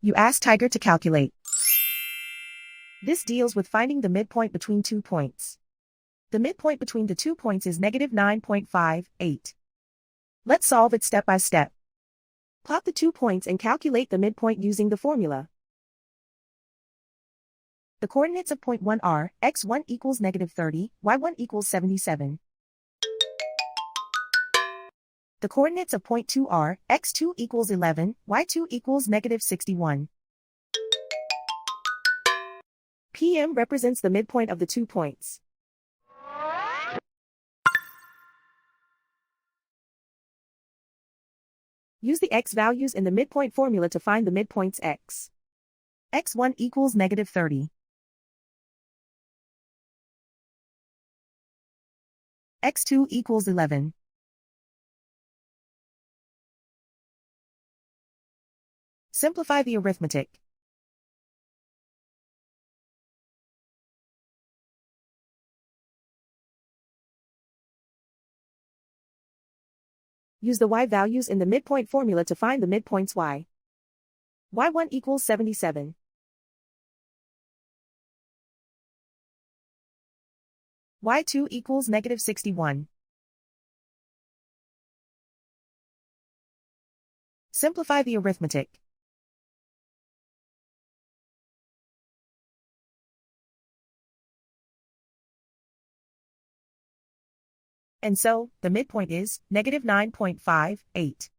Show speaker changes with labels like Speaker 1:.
Speaker 1: You ask Tiger to calculate. This deals with finding the midpoint between 2 points. The midpoint between the 2 points is negative 9.58. Let's solve it step by step. Plot the 2 points and calculate the midpoint using the formula. The coordinates of point 1 are x1 equals negative 30, y1 equals 77. The coordinates of point 2 are x2 equals 11, y2 equals negative 61. PM represents the midpoint of the 2 points. Use the x values in the midpoint formula to find the midpoints x. x1 equals negative 30. x2 equals 11. Simplify the arithmetic. Use the y values in the midpoint formula to find the midpoints y. y1 equals 77. y2 equals negative 61. Simplify the arithmetic. And so, the midpoint is negative 9.58.